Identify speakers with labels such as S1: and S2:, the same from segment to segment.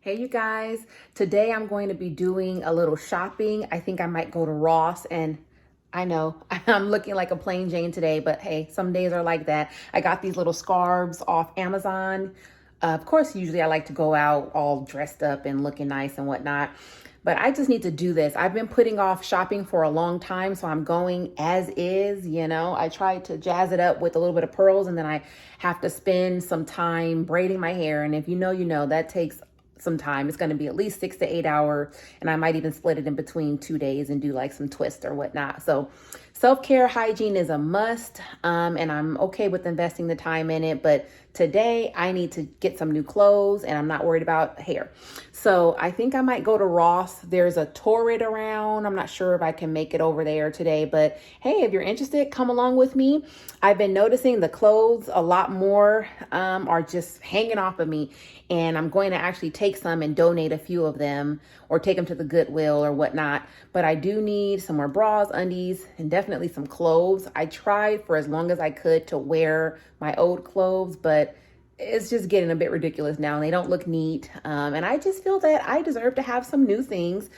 S1: Hey you guys, today I'm going to be doing a little shopping. I think I might go to Ross, and I know I'm looking like a plain Jane today, but hey, some days are like that. I got these little scarves off Amazon. Of course, usually I like to go out all dressed up and looking nice and whatnot, but I just need to do this. I've been putting off shopping for a long time, so I'm going as is, I tried to jazz it up with a little bit of pearls, and then I have to spend some time braiding my hair, and if you know, that takes some time. It's going to be at least 6 to 8 hours, and I might even split it in between 2 days and do like some twists or whatnot. So self-care, hygiene is a must, and I'm okay with investing the time in it, but today I need to get some new clothes and I'm not worried about hair. So I think I might go to Ross. There's a Torrid around. I'm not sure if I can make it over there today, but hey, if you're interested, come along with me. I've been noticing the clothes a lot more are just hanging off of me, and I'm going to actually take some and donate a few of them or take them to the Goodwill or whatnot. But I do need some more bras, undies, and definitely some clothes. I tried for as long as I could to wear my old clothes, but it's just getting a bit ridiculous now, and they don't look neat. And I just feel that I deserve to have some new things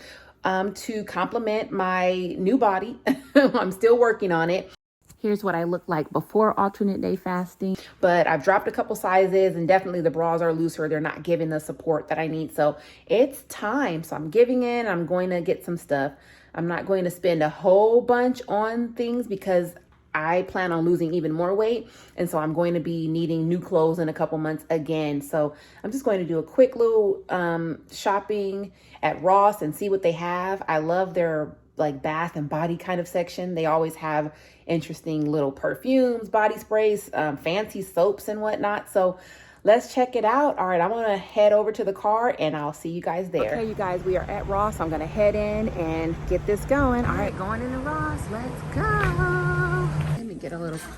S1: to complement my new body. I'm still working on it. Here's what I look like before alternate day fasting, but I've dropped a couple sizes, and definitely the bras are looser. They're not giving the support that I need. So it's time. So I'm giving in. I'm going to get some stuff. I'm not going to spend a whole bunch on things because I plan on losing even more weight. And so I'm going to be needing new clothes in a couple months again. So I'm just going to do a quick little shopping at Ross and see what they have. I love their like bath and body kind of section. They always have interesting little perfumes, body sprays, fancy soaps and whatnot. So let's check it out. All right, I'm gonna head over to the car and I'll see you guys there. Okay, you guys, we are at Ross. I'm gonna head in and get this going. All right, going into Ross, let's go. Let me get a little car.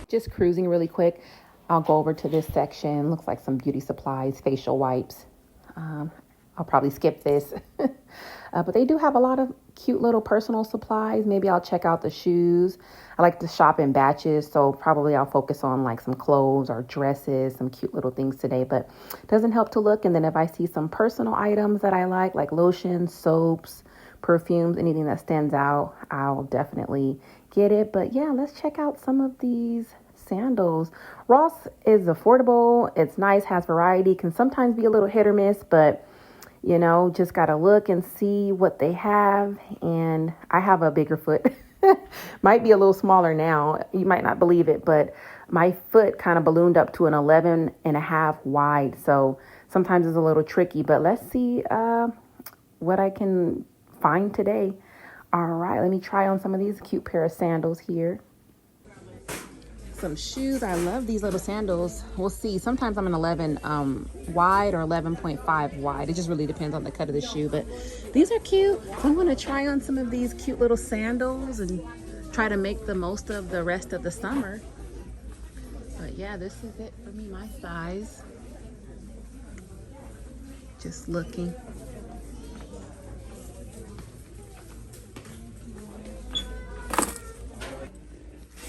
S1: Just cruising really quick. I'll go over to this section. Looks like some beauty supplies, facial wipes. I'll probably skip this, but they do have a lot of cute little personal supplies. Maybe I'll check out the shoes. I like to shop in batches, so probably I'll focus on like some clothes or dresses, some cute little things today, but it doesn't help to look. And then if I see some personal items that I like lotions, soaps, perfumes, anything that stands out, I'll definitely get it. But yeah, let's check out some of these sandals. Ross is affordable. It's nice, has variety, can sometimes be a little hit or miss, but just got to look and see what they have. And I have a bigger foot. Might be a little smaller now. You might not believe it, but my foot kind of ballooned up to an 11.5 wide. So sometimes it's a little tricky, but let's see what I can find today. All right, let me try on some of these cute pair of sandals here. Some shoes. I love these little sandals. We'll see. Sometimes I'm an 11 wide or 11.5 wide. It just really depends on the cut of the shoe, but these are cute. I'm going to try on some of these cute little sandals and try to make the most of the rest of the summer. But yeah, this is it for me, my size. Just looking.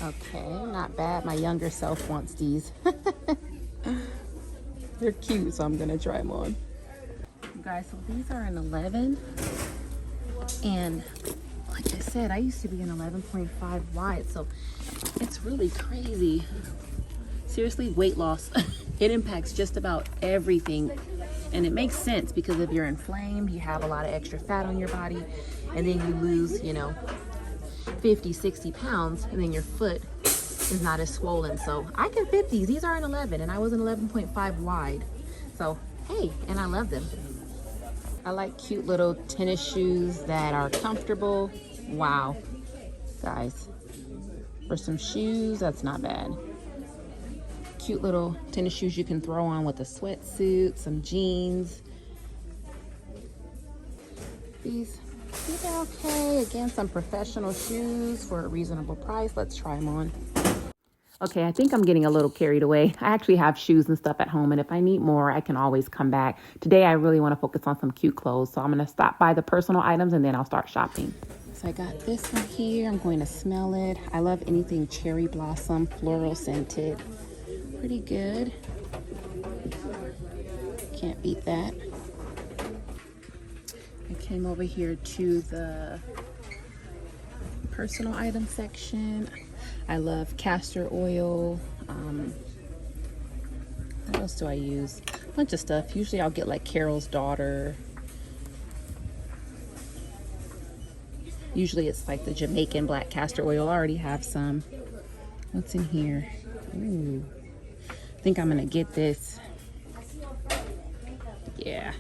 S1: Okay, not bad. My younger self wants these. They're cute, so I'm gonna try them on. You guys, so these are an 11, and like I said, I used to be an 11.5 wide, so it's really crazy. Seriously, weight loss. It impacts just about everything, and it makes sense because if you're inflamed, you have a lot of extra fat on your body, and then you lose, 50, 60 pounds, and then your foot is not as swollen. So I can fit these. These are an 11, and I was an 11.5 wide. So, hey, and I love them. I like cute little tennis shoes that are comfortable. Wow, guys, for some shoes, that's not bad. Cute little tennis shoes you can throw on with a sweatsuit, some jeans. These are okay. Again, some professional shoes for a reasonable price. Let's try them on. Okay, I think I'm getting a little carried away. I actually have shoes and stuff at home, and if I need more, I can always come back. Today, I really want to focus on some cute clothes, so I'm going to stop by the personal items, and then I'll start shopping. So I got this one here. I'm going to smell it. I love anything cherry blossom, floral scented. Pretty good. Can't beat that. I came over here to the personal item section. I love castor oil. What else do I use? A bunch of stuff. Usually I'll get like Carol's Daughter. Usually it's like the Jamaican black castor oil. I already have some. What's in here? Ooh. I think I'm gonna get this. Yeah.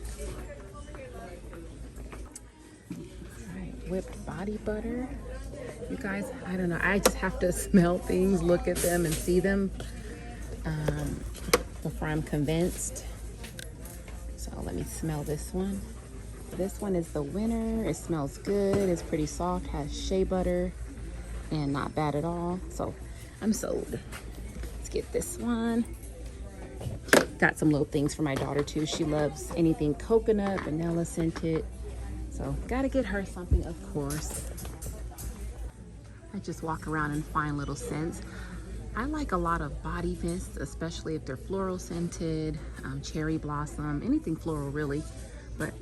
S1: Alright, whipped body butter. You guys, I don't know. I just have to smell things, look at them, and see them before I'm convinced. So let me smell this one. This one is the winner. It smells good. It's pretty soft. Has shea butter and not bad at all. So I'm sold. Let's get this one. Got some little things for my daughter too. She loves anything coconut, vanilla scented. So gotta get her something, of course. I just walk around and find little scents. I like a lot of body mists, especially if they're floral scented, cherry blossom, anything floral really. But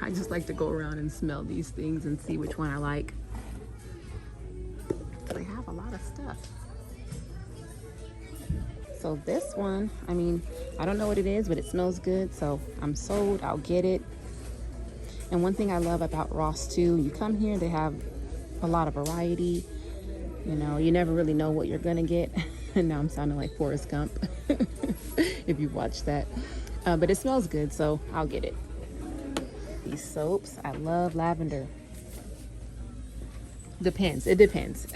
S1: I just like to go around and smell these things and see which one I like. They have a lot of stuff. So this one, I mean, I don't know what it is, but it smells good. So I'm sold, I'll get it. And one thing I love about Ross too, you come here, they have a lot of variety. You know, you never really know what you're gonna get. And now I'm sounding like Forrest Gump, if you watch that. But it smells good, so I'll get it. These soaps, I love lavender. Depends, it depends.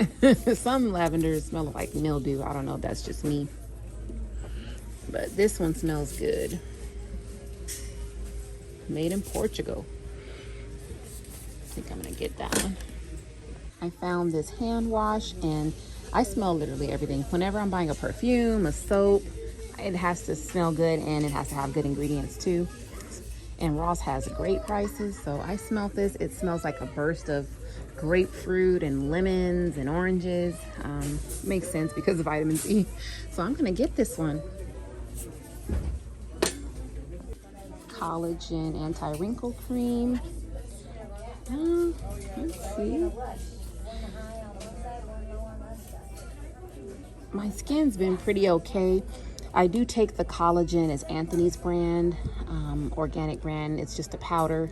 S1: Some lavenders smell like mildew. I don't know if that's just me. But this one smells good. Made in Portugal. I think I'm gonna get that one. I found this hand wash and I smell literally everything. Whenever I'm buying a perfume, a soap, it has to smell good and it has to have good ingredients too. And Ross has great prices, so I smell this. It smells like a burst of grapefruit and lemons and oranges. Makes sense because of vitamin C. So I'm gonna get this one. Collagen anti-wrinkle cream. Let's see. My skin's been pretty okay. I do take the collagen. It's Anthony's brand, organic brand. It's just a powder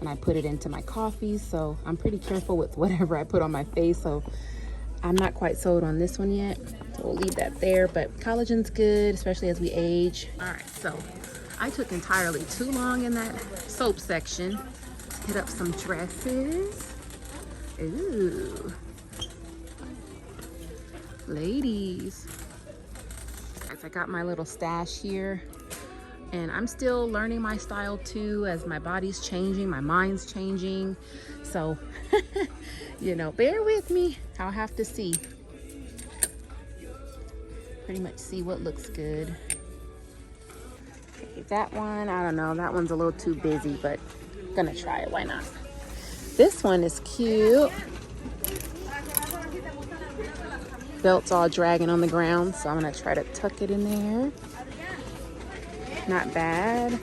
S1: and I put it into my coffee. So I'm pretty careful with whatever I put on my face. So I'm not quite sold on this one yet. So we'll leave that there, but collagen's good, especially as we age. All right, so I took entirely too long in that soap section. Let's hit up some dresses. Ooh. Ladies. I got my little stash here and I'm still learning my style too as my body's changing, my mind's changing. So, you know, bear with me. I'll have to see. Pretty much see what looks good. Okay, that one, I don't know. That one's a little too busy, but I'm gonna try it. Why not? This one is cute. Belt's all dragging on the ground, so I'm gonna try to tuck it in there. Not bad.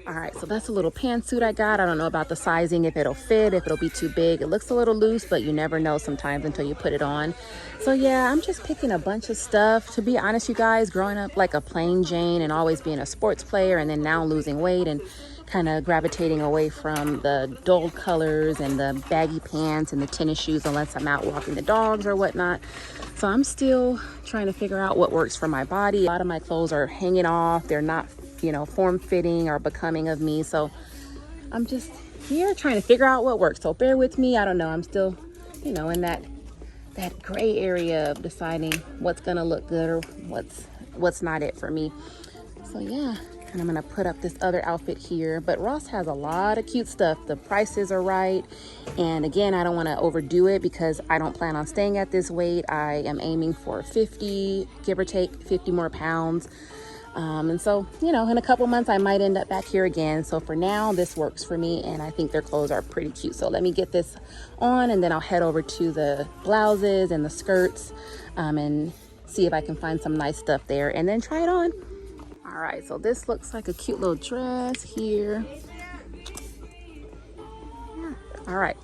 S1: All right, so that's a little pantsuit I got. I don't know about the sizing, if it'll fit, if it'll be too big. It looks a little loose, but you never know sometimes until you put it on. So yeah, I'm just picking a bunch of stuff. To be honest, you guys, growing up like a plain Jane and always being a sports player and then now losing weight and kind of gravitating away from the dull colors and the baggy pants and the tennis shoes unless I'm out walking the dogs or whatnot. So I'm still trying to figure out what works for my body. A lot of my clothes are hanging off. They're not, you know, form-fitting or becoming of me. So I'm just here trying to figure out what works. So bear with me. I don't know. I'm still, you know, in that gray area of deciding what's gonna look good or what's not it for me. So yeah. And I'm gonna put up this other outfit here, but Ross has a lot of cute stuff. The prices are right. And again, I don't wanna overdo it because I don't plan on staying at this weight. I am aiming for 50, give or take 50 more pounds. And so, you know, in a couple months, I might end up back here again. So for now, this works for me, and I think their clothes are pretty cute. So let me get this on, and then I'll head over to the blouses and the skirts and see if I can find some nice stuff there and then try it on. All right, so this looks like a cute little dress here. Yeah. All right,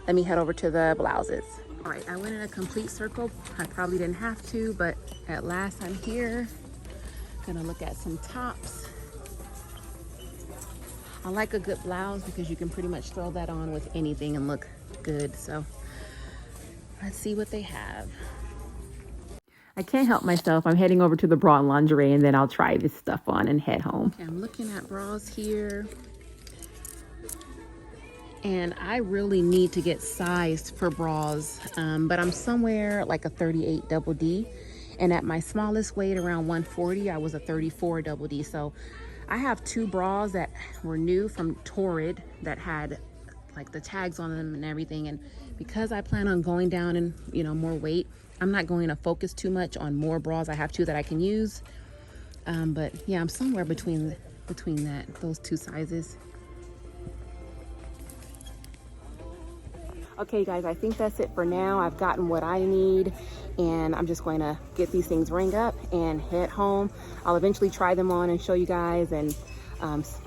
S1: let me head over to the blouses. All right, I went in a complete circle. I probably didn't have to, but at last I'm here. Gonna look at some tops. I like a good blouse because you can pretty much throw that on with anything and look good. So let's see what they have. I can't help myself. I'm heading over to the bra and lingerie, and then I'll try this stuff on and head home. Okay, I'm looking at bras here. And I really need to get sized for bras, but I'm somewhere like a 38 double D. And at my smallest weight, around 140, I was a 34 double D. So I have 2 bras that were new from Torrid that had like the tags on them and everything. And because I plan on going down in, you know, more weight, I'm not going to focus too much on more bras. I have 2 that I can use. But yeah, I'm somewhere between those 2 sizes. Okay, guys, I think that's it for now. I've gotten what I need, and I'm just going to get these things ring up and head home. I'll eventually try them on and show you guys, and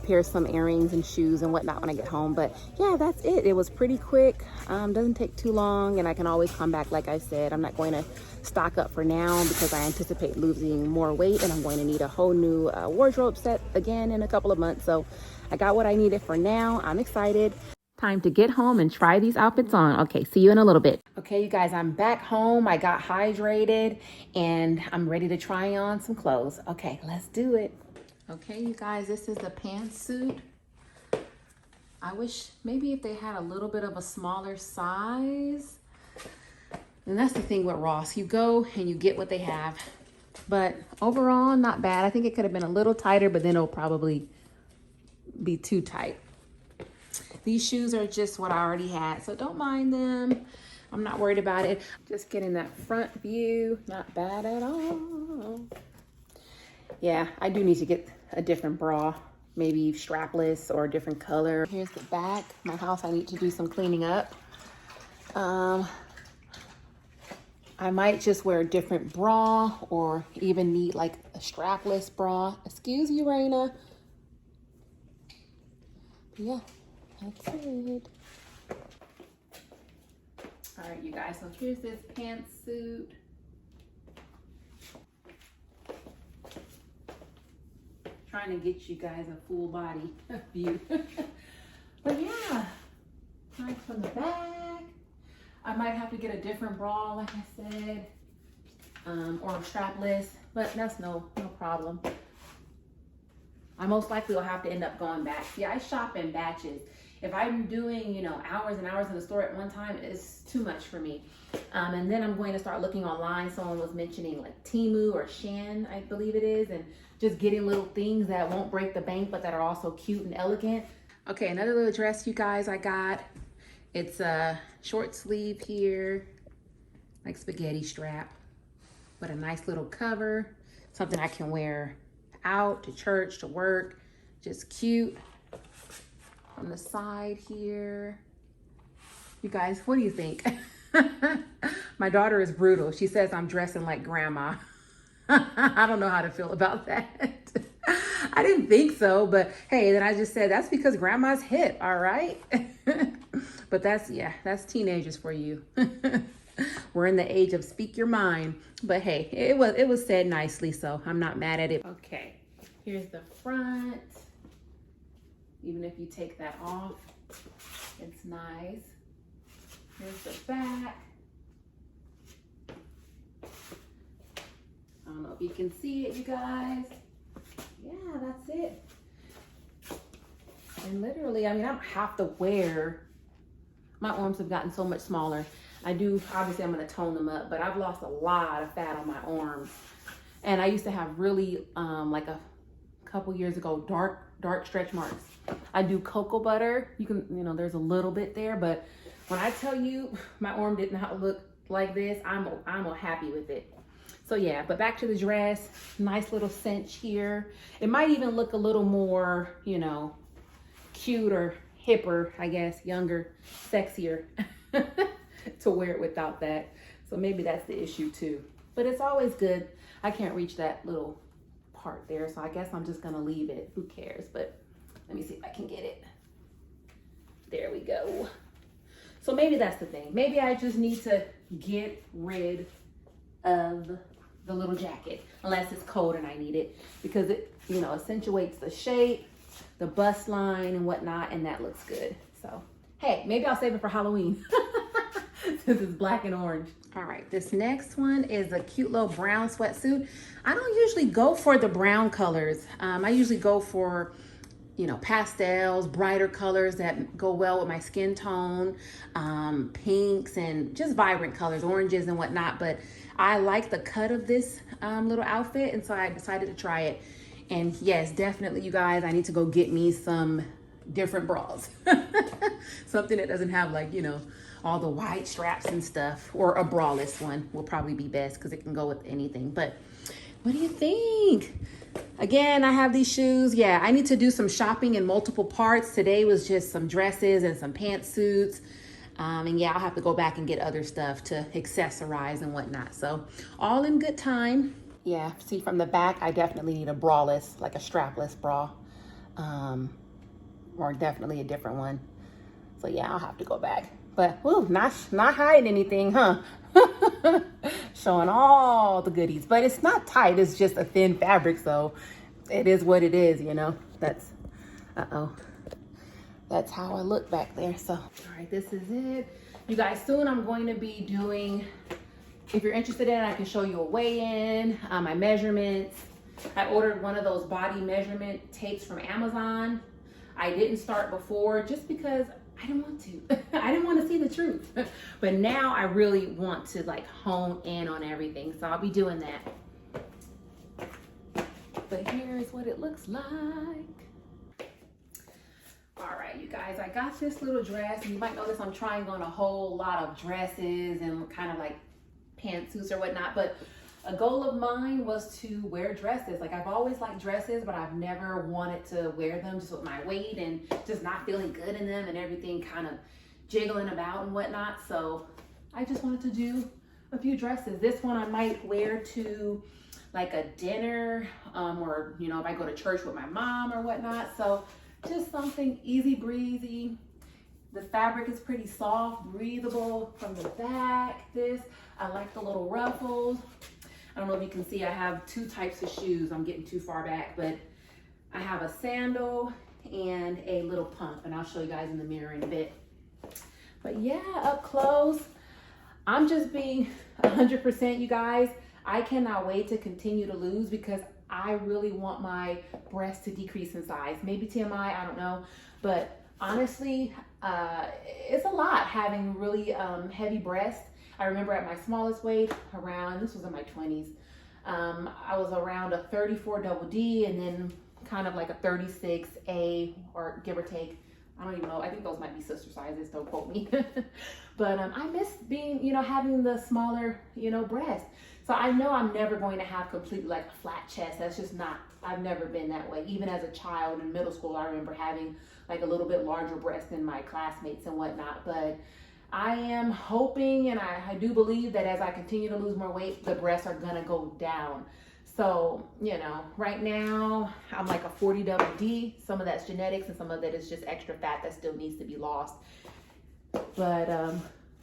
S1: pair some earrings and shoes and whatnot when I get home. But yeah, that's it. It was pretty quick. Doesn't take too long, and I can always come back. Like I said, I'm not going to stock up for now because I anticipate losing more weight, and I'm going to need a whole new wardrobe set again in a couple of months. So I got what I needed for now. I'm excited. Time to get home and try these outfits on. Okay, see you in a little bit. Okay, you guys, I'm back home. I got hydrated and I'm ready to try on some clothes. Okay, let's do it. Okay, you guys, this is the pantsuit. I wish maybe if they had a little bit of a smaller size. And that's the thing with Ross. You go and you get what they have. But overall, not bad. I think it could have been a little tighter, but then it'll probably be too tight. These shoes are just what I already had, so don't mind them. I'm not worried about it. Just getting that front view, not bad at all. Yeah, I do need to get a different bra, maybe strapless or a different color. Here's the back. My house, I need to do some cleaning up. I might just wear a different bra or even need like a strapless bra. Excuse you, Raina. Yeah. That's it. All right, you guys, so here's this pantsuit. Trying to get you guys a full body view. But yeah, nice from the back. I might have to get a different bra, like I said, or strapless, but that's no problem. I most likely will have to end up going back. See, I shop in batches. If I'm doing, you know, hours and hours in the store at one time, it's too much for me. And then I'm going to start looking online. Someone was mentioning like Temu or Shan, I believe it is, and just getting little things that won't break the bank, but that are also cute and elegant. Okay, another little dress, you guys, I got. It's a short sleeve here, like spaghetti strap, with a nice little cover. Something I can wear out to church, to work, just cute. On the side here. You guys, what do you think? My daughter is brutal. She says I'm dressing like grandma. I don't know how to feel about that. I didn't think so, but hey, then I just said that's because grandma's hip, all right? But that's teenagers for you. We're in the age of speak your mind. But hey, it was said nicely, so I'm not mad at it. Okay, here's the front. Even if you take that off, it's nice. Here's the back. I don't know if you can see it, you guys. Yeah, that's it. And literally, I mean, I don't have to wear, my arms have gotten so much smaller. Obviously I'm gonna tone them up, but I've lost a lot of fat on my arms. And I used to have really, like a couple years ago, dark stretch marks. I do cocoa butter. You can, there's a little bit there, but when I tell you my arm did not look like this, I'm happy with it. So yeah, but back to the dress. Nice little cinch here. It might even look a little more, you know, cute or hipper, I guess, younger, sexier to wear it without that. So maybe that's the issue too. But it's always good. I can't reach that little part there, so I guess I'm just gonna leave it. Who cares? But let me see if I can get it. There we go. So maybe that's the thing. Maybe I just need to get rid of the little jacket, unless it's cold and I need it, because it, you know, accentuates the shape, the bust line and whatnot, and that looks good. So hey, maybe I'll save it for Halloween since it's black and orange. All right, this next one is a cute little brown sweatsuit. I don't usually go for the brown colors. I usually go for, you know, pastels, brighter colors that go well with my skin tone, pinks and just vibrant colors, oranges and whatnot. But I like the cut of this little outfit, and so I decided to try it. And yes, definitely, you guys, I need to go get me some different bras. Something that doesn't have, like, you know, all the white straps and stuff, or a braless one will probably be best because it can go with anything. But what do you think? Again, I have these shoes. Yeah, I need to do some shopping in multiple parts. Today was just some dresses and some pantsuits. And yeah, I'll have to go back and get other stuff to accessorize and whatnot. So all in good time. Yeah, see, from the back, I definitely need a braless, like a strapless bra. Or definitely a different one. So yeah, I'll have to go back. But woo, not hiding anything, huh? Showing all the goodies. But it's not tight, it's just a thin fabric, so it is what it is, you know. That's that's how I look back there. So all right, this is it. You guys, soon I'm going to be doing, if you're interested in it, I can show you a weigh-in, my measurements. I ordered one of those body measurement tapes from Amazon. I didn't start before just because I didn't want to. I didn't want to see the truth. But now I really want to, like, hone in on everything. So I'll be doing that. But here's what it looks like. All right, you guys, I got this little dress. And you might notice I'm trying on a whole lot of dresses and kind of like pantsuits or whatnot. But a goal of mine was to wear dresses. Like, I've always liked dresses, but I've never wanted to wear them just with my weight and just not feeling good in them and everything kind of jiggling about and whatnot. So I just wanted to do a few dresses. This one I might wear to like a dinner, or, you know, if I go to church with my mom or whatnot. So just something easy breezy. The fabric is pretty soft, breathable from the back. I like the little ruffles. I don't know if you can see, I have two types of shoes. I'm getting too far back, but I have a sandal and a little pump, and I'll show you guys in the mirror in a bit. But yeah, up close, I'm just being 100%, you guys. I cannot wait to continue to lose because I really want my breasts to decrease in size. Maybe TMI, I don't know. But honestly, it's a lot having really heavy breasts. I remember at my smallest weight, around, this was in my 20s, I was around a 34 double D and then kind of like a 36A, or give or take. I don't even know. I think those might be sister sizes, don't quote me. But I miss being, you know, having the smaller, you know, breasts. So I know I'm never going to have completely like a flat chest. That's just not, I've never been that way. Even as a child in middle school, I remember having like a little bit larger breasts than my classmates and whatnot. But I am hoping, and I do believe that as I continue to lose more weight, the breasts are gonna go down. So, you know, right now I'm like a 40 double D. Some of that's genetics and some of that is just extra fat that still needs to be lost. But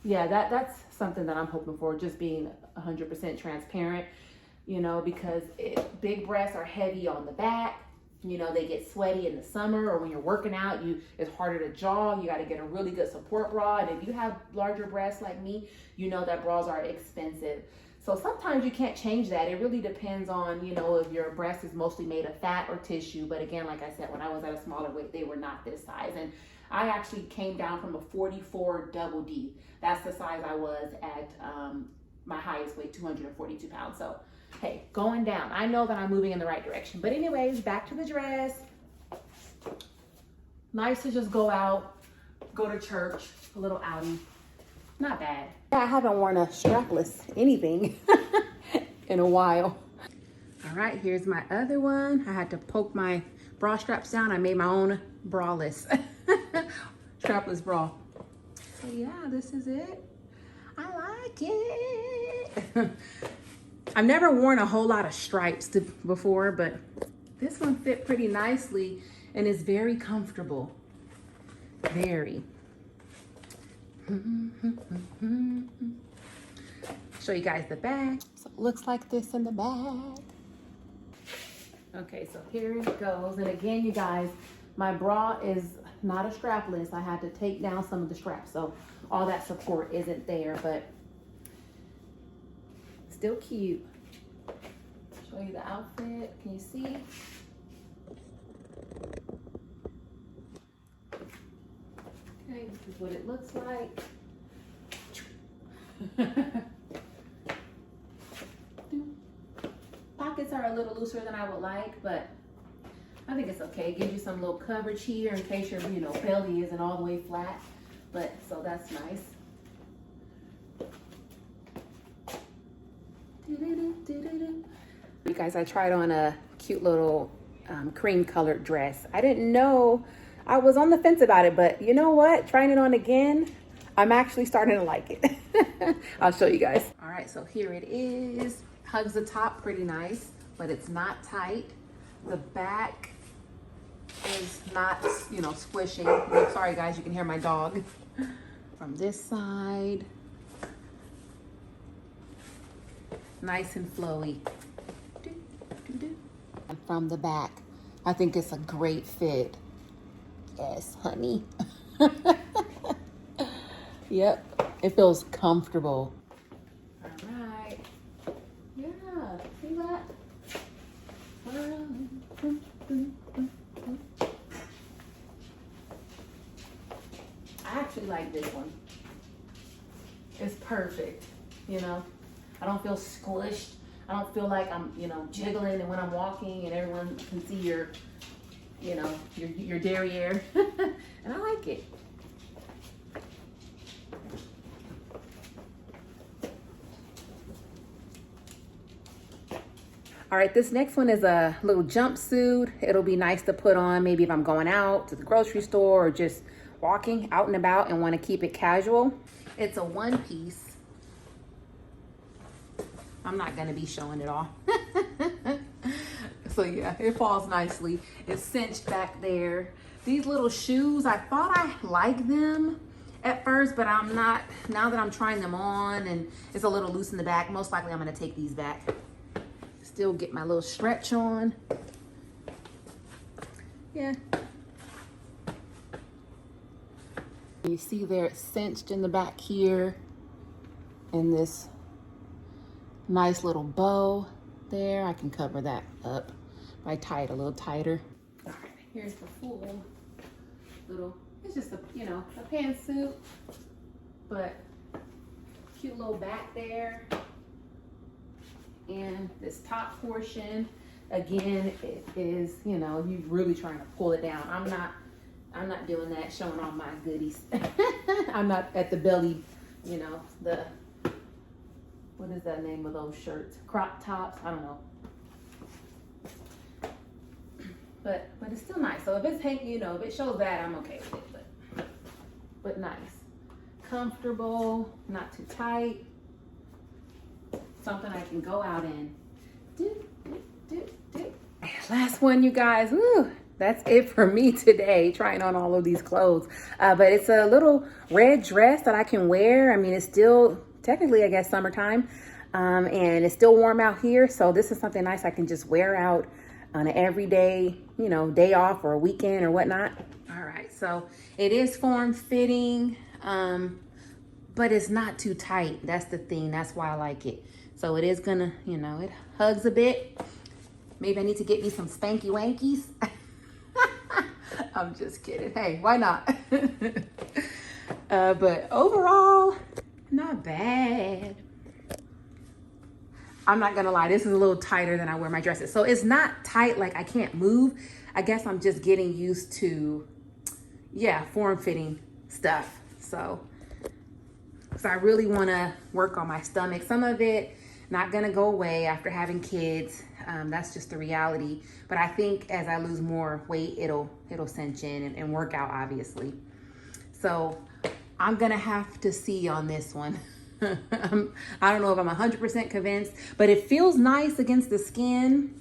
S1: yeah, that's something that I'm hoping for, just being 100% transparent, you know, because big breasts are heavy on the back. You know, they get sweaty in the summer, or when you're working out, it's harder to jog. You got to get a really good support bra. And if you have larger breasts like me, you know that bras are expensive. So sometimes you can't change that. It really depends on, you know, if your breast is mostly made of fat or tissue. But again, like I said, when I was at a smaller weight, they were not this size. And I actually came down from a 44 double D. That's the size I was at my highest weight, 242 pounds. So hey, going down. I know that I'm moving in the right direction. But anyways, back to the dress. Nice to just go out, go to church, a little outing. Not bad. I haven't worn a strapless anything in a while. All right, here's my other one. I had to poke my bra straps down. I made my own braless, strapless bra. So yeah, this is it. I like it. I've never worn a whole lot of stripes before, but this one fit pretty nicely and is very comfortable. Very. Show you guys the back. So it looks like this in the back. Okay, so here it goes. And again, you guys, my bra is not a strapless. I had to take down some of the straps, so all that support isn't there, but still cute. Show you the outfit. Can you see? Okay, this is what it looks like. Pockets are a little looser than I would like, but I think it's okay. It gives you some little coverage here in case your, belly isn't all the way flat. But so that's nice. You guys, I tried on a cute little cream colored dress. I didn't know, I was on the fence about it, but you know what? Trying it on again, I'm actually starting to like it. I'll show you guys. All right, so here it is. Hugs the top pretty nice, but it's not tight. The back is not, squishing. Sorry guys, you can hear my dog. From this side, nice and flowy. And from the back, I think it's a great fit. Yes, honey. Yep, it feels comfortable. All right. Yeah, see that? I actually like this one. It's perfect, I don't feel squished. I don't feel like I'm, jiggling, and when I'm walking and everyone can see your derriere. And I like it. All right, this next one is a little jumpsuit. It'll be nice to put on maybe if I'm going out to the grocery store or just walking out and about and want to keep it casual. It's a one piece. I'm not gonna be showing it all. So yeah, it falls nicely. It's cinched back there. These little shoes, I thought I liked them at first, but I'm not. Now that I'm trying them on and it's a little loose in the back, most likely I'm gonna take these back. Still get my little stretch on. Yeah. You see there, it's cinched in the back here. And this nice little bow there. I can cover that up if I tie it a little tighter. All right, here's the full little, it's just a, a pantsuit, but cute little back there. And this top portion, again, it is, you're really trying to pull it down. I'm not doing that, showing all my goodies. I'm not at the belly, the, what is the name of those shirts? Crop tops, I don't know. But it's still nice. So if it's if it shows that, I'm okay with it. But nice. Comfortable, not too tight. Something I can go out in. Last one, you guys. Woo, that's it for me today, trying on all of these clothes. But it's a little red dress that I can wear. I mean, it's still technically, I guess, summertime. And it's still warm out here. So this is something nice I can just wear out on an everyday, day off or a weekend or whatnot. All right, so it is form-fitting, but it's not too tight. That's the thing. That's why I like it. So it is gonna, it hugs a bit. Maybe I need to get me some spanky wankies. I'm just kidding. Hey, why not? But overall, not bad. I'm not gonna lie, this is a little tighter than I wear my dresses. So it's not tight, like I can't move. I guess I'm just getting used to, form-fitting stuff. So I really wanna work on my stomach. Some of it, Not gonna go away after having kids. That's just the reality. But I think as I lose more weight, it'll cinch in and work out, obviously. So I'm gonna have to see on this one. I don't know if I'm 100% convinced, but it feels nice against the skin.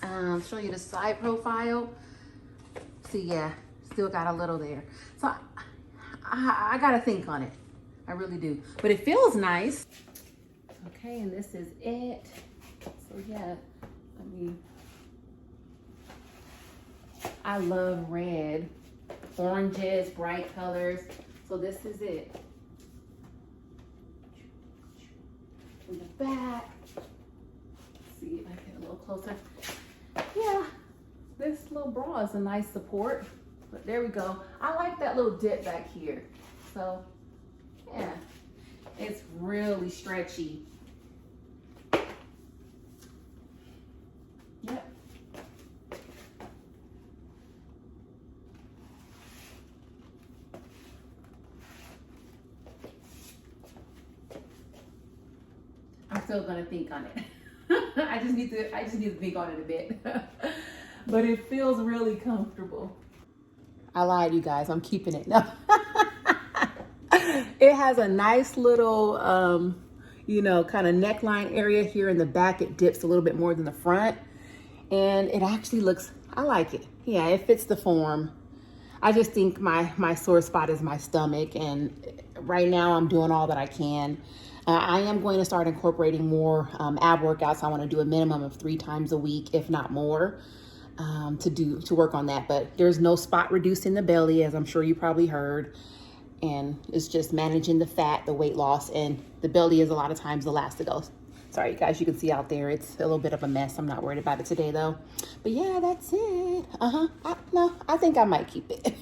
S1: Show you the side profile. See, yeah, still got a little there. So I gotta think on it. I really do. But it feels nice. Okay, and this is it. So yeah, I love red, oranges, bright colors. So this is it. In the back. Let's see if I get a little closer. Yeah, this little bra is a nice support. But there we go. I like that little dip back here. So yeah, it's really stretchy. Yep. I'm still gonna think on it. I just need to think on it a bit. But it feels really comfortable. I lied, you guys. I'm keeping it. No. It has a nice little, you know, kind of neckline area here in the back. It dips a little bit more than the front. And it actually looks, I like it. Yeah, it fits the form. I just think my sore spot is my stomach. And right now I'm doing all that I can. I am going to start incorporating more ab workouts. I want to do a minimum of 3 times a week, if not more, to work on that. But there's no spot reduced in the belly, as I'm sure you probably heard. And it's just managing the fat, the weight loss, and the belly is a lot of times the last to go. Sorry, guys, you can see out there, it's a little bit of a mess. I'm not worried about it today, though. But yeah, that's it. No, I think I might keep it.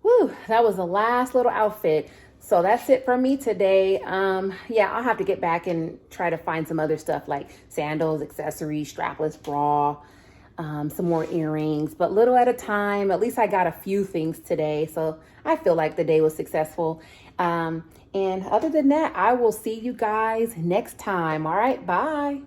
S1: Whew, that was the last little outfit. So that's it for me today. Yeah, I'll have to get back and try to find some other stuff like sandals, accessories, strapless bra, some more earrings, but little at a time. At least I got a few things today. So I feel like the day was successful. And other than that, I will see you guys next time. All right, bye.